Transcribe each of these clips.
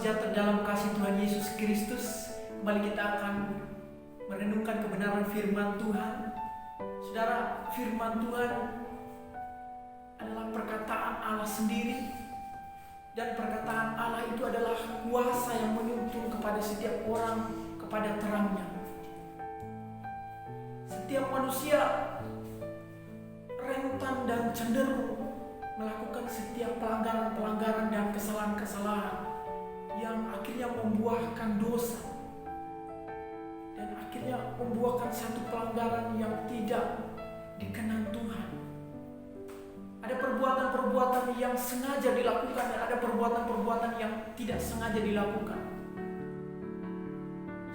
sejahtera dalam kasih Tuhan Yesus Kristus. Kembali kita akan merenungkan kebenaran firman Tuhan. Saudara, firman Tuhan adalah perkataan Allah sendiri, dan perkataan Allah itu adalah kuasa yang menuntun kepada setiap orang kepada terangnya. Setiap manusia rentan dan cenderung melakukan setiap pelanggaran-pelanggaran dan kesalahan-kesalahan yang akhirnya membuahkan dosa dan akhirnya membuahkan satu pelanggaran yang tidak dikenan Tuhan. Ada perbuatan-perbuatan yang sengaja dilakukan dan ada perbuatan-perbuatan yang tidak sengaja dilakukan.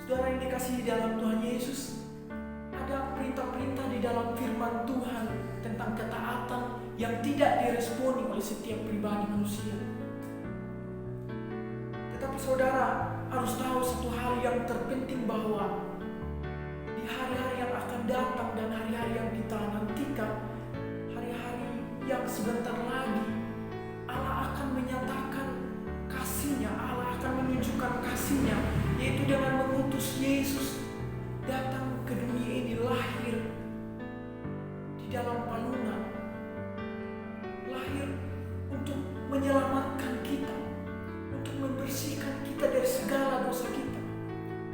Saudara yang dikasihi dalam Tuhan Yesus, ada perintah-perintah di dalam firman Tuhan tentang ketaatan yang tidak diresponi oleh setiap pribadi manusia. Tetapi saudara harus tahu satu hal yang terpenting, bahwa di hari-hari yang akan datang dan hari-hari yang kita nantikan, hari-hari yang sebentar lagi, Allah akan menyatakan kasih-Nya, Allah akan menunjukkan kasih-Nya, yaitu dengan mengutus Yesus datang ke dunia ini, lahir di dalam palungan, lahir untuk menyelamatkan kita, untuk membersihkan kita dari segala dosa kita,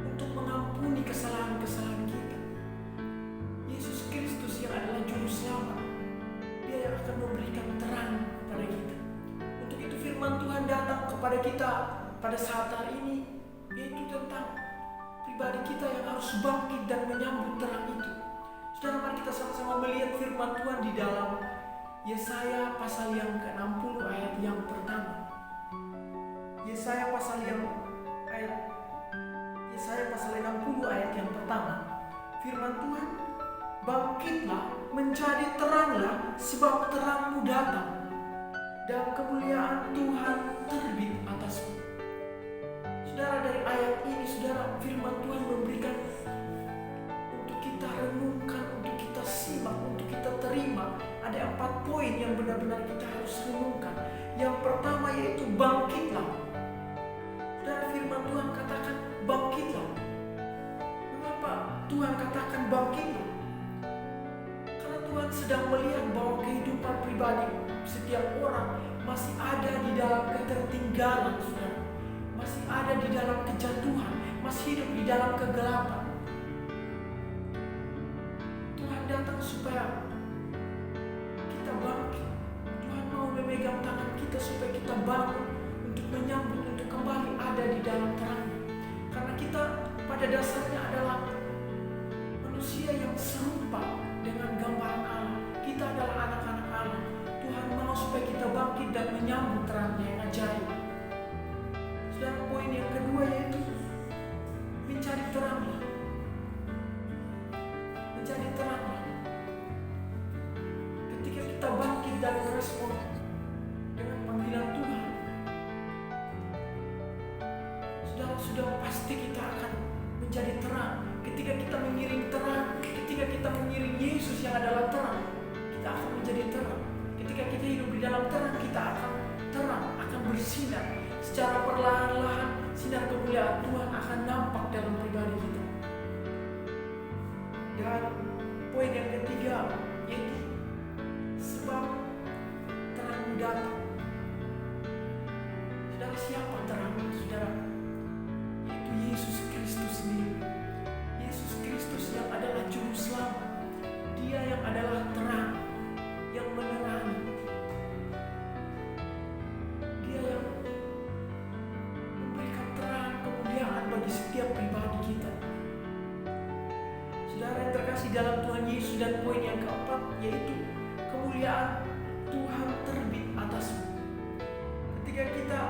untuk mengampuni kesalahan-kesalahan kita. Yesus Kristus yang adalah juru selamat, Dia yang akan memberikan terang kepada kita. Untuk itu firman Tuhan datang kepada kita pada saat hari ini, yaitu tentang pribadi kita yang harus bangkit dan menyambut terang itu. Saudara, mari kita sama-sama melihat firman Tuhan di dalam Yesaya pasal yang ke-60 ayat yang pertama. Yesaya pasal 60 ayat yang pertama. Firman Tuhan, bangkitlah, menjadi teranglah, sebab terangmu datang, dan kemuliaan Tuhan terbit atasmu. Saudara, dari ayat ini, saudara, firman Tuhan memberikan untuk kita renungkan, untuk kita simak, untuk kita terima. Ada 4 poin yang benar-benar kita harus renungkan. Yang pertama yaitu bangkitlah. Dan firman Tuhan katakan bangkitlah. Mengapa Tuhan katakan bangkitlah? Karena Tuhan sedang melihat bahwa kehidupan pribadi setiap orang masih ada di dalam ketertinggalan, saudara. Masih ada di dalam kejatuhan, masih hidup di dalam kegelapan. Tuhan datang supaya kita bangkit. Tuhan mau memegang tangan kita supaya kita bangun untuk menyambut, untuk kembali ada di dalam terang. Karena kita pada dasarnya adalah manusia yang serupa dengan gambaran Allah. Kita adalah anak-anak Allah. Tuhan mau supaya kita bangkit dan menyambut terangnya yang ajaib. Dan poin yang kedua yaitu mencari teranglah. Mencari teranglah. Ketika kita bangkit dan merespon dengan panggilan Tuhan, saudara, sudah pasti kita akan menjadi terang. Ketika kita mengiring terang, ketika kita mengiring Yesus yang adalah terang, kita akan menjadi terang. Ketika kita hidup di dalam terang, kita akan terang, akan bersinar. Secara perlahan-lahan sinar kemuliaan Tuhan akan nampak dalam pribadi kita. Dan poin yang ketiga yaitu sebab terang datang. Saudara, siapa terang? Saudara, yaitu Yesus Kristus sendiri. Yesus Kristus yang adalah juru selamat. Dia yang adalah terang, yang menerangi. Dia yang memberikan terang kemuliaan bagi setiap pribadi kita. Saudara yang terkasih dalam Tuhan Yesus, dan poin yang keempat yaitu kemuliaan Tuhan terbit atasmu. Ketika kita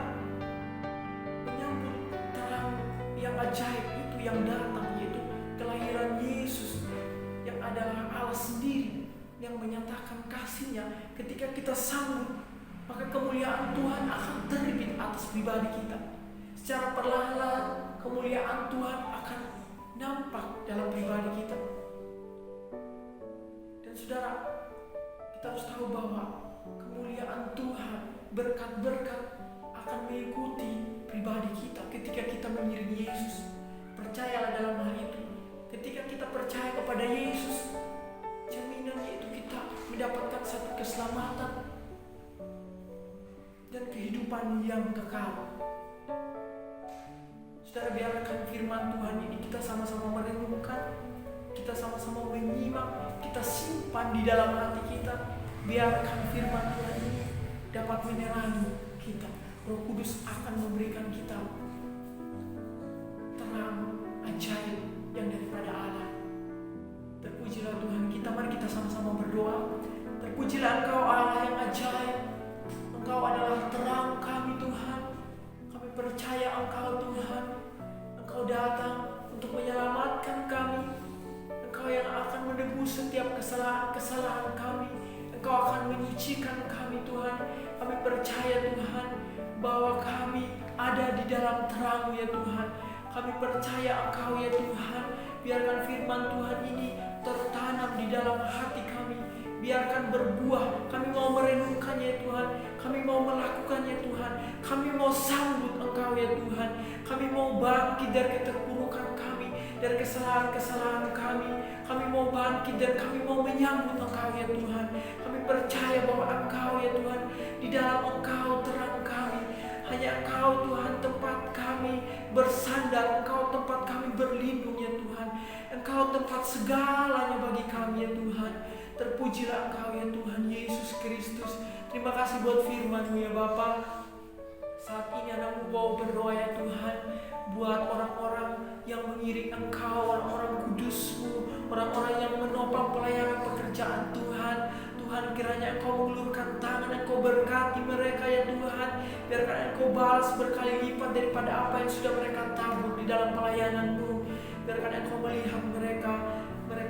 menyambut terang yang ajaib itu yang datang, yaitu kelahiran Yesus yang adalah Allah sendiri yang menyatakan kasih-Nya, ketika kita sambut, maka kemuliaan Tuhan akan terbit atas pribadi kita. Secara perlahan-lahan kemuliaan Tuhan akan nampak dalam pribadi kita. Dan saudara, kita harus tahu bahwa kemuliaan Tuhan, berkat-berkat akan mengikuti pribadi kita ketika kita mengiringi Yesus. Percayalah dalam hal itu. Ketika kita percaya kepada Yesus, jaminannya itu kita mendapatkan satu keselamatan dan kehidupan yang kekal. Saudara, biarkan firman Tuhan ini kita sama-sama merenungkan, kita sama-sama menyimak, kita simpan di dalam hati kita. Biarkan firman Tuhan ini dapat menerangi kita. Roh Kudus akan memberikan kita terang ajaib yang daripada Allah. Terpujilah Tuhan kita. Mari kita sama-sama berdoa. Terpujilah Engkau Allah yang ajaib. Engkau adalah terang kami Tuhan. Kami percaya Engkau Tuhan. Engkau datang untuk menyelamatkan kami. Engkau yang akan menebus setiap kesalahan-kesalahan kami. Engkau akan menyucikan kami Tuhan. Kami percaya Tuhan bahwa kami ada di dalam terang ya Tuhan. Kami percaya Engkau ya Tuhan. Biarkan firman Tuhan ini tertanam di dalam hati kami. Biarkan berbuah. Kami mau merenungkannya Tuhan. Kami mau melakukannya Tuhan. Kami mau sambut Engkau ya Tuhan. Kami mau bangkit dari keterpurukan kami, dari kesalahan-kesalahan kami. Kami mau bangkit dan kami mau menyambut Engkau ya Tuhan. Kami percaya bahwa Engkau ya Tuhan, di dalam Engkau terang kami. Hanya Engkau Tuhan tempat kami bersandar. Engkau tempat kami berlindung ya Tuhan. Engkau tempat segalanya bagi kami ya Tuhan. Terpujilah Engkau ya Tuhan Yesus Kristus. Terima kasih buat firman-Mu ya Bapa. Saat ini anak-Mu mau berdoa ya Tuhan, buat orang-orang yang mengiring Engkau, orang-orang kudus-Mu, orang-orang yang menopang pelayanan pekerjaan Tuhan. Tuhan, kiranya Engkau mengulurkan tangan, Engkau berkati mereka ya Tuhan. Biarkan Engkau balas berkali lipat daripada apa yang sudah mereka tabur di dalam pelayanan-Mu. Biarkan Engkau melihat mereka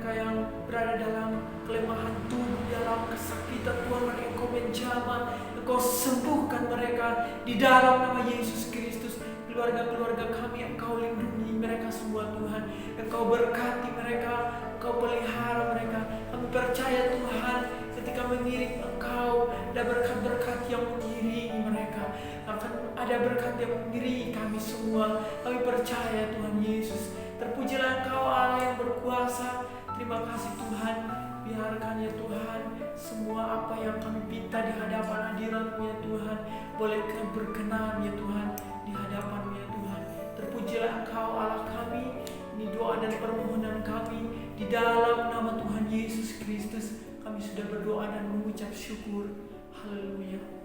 yang berada dalam kelemahan tubuh, dalam kesakitan Tuhan. Mari Engkau menjamah, Engkau sembuhkan mereka di dalam nama Yesus Kristus. Keluarga-keluarga kami Engkau lindungi mereka semua Tuhan. Engkau berkati mereka, Engkau pelihara mereka. Kami percaya Tuhan, ketika mengiring Engkau, ada berkat-berkat yang mengiringi mereka. Akan ada berkat yang mengiringi kami semua. Kami percaya Tuhan Yesus. Terpujilah Engkau Allah yang berkuasa. Terima kasih Tuhan. Biarkan ya Tuhan, semua apa yang kami minta di hadapan hadirat-Mu ya Tuhan, boleh berkenan ya Tuhan di hadapan-Mu ya Tuhan. Terpujilah Engkau Allah kami. Ini doa dan permohonan kami di dalam nama Tuhan Yesus Kristus. Kami sudah berdoa dan mengucap syukur. Haleluya.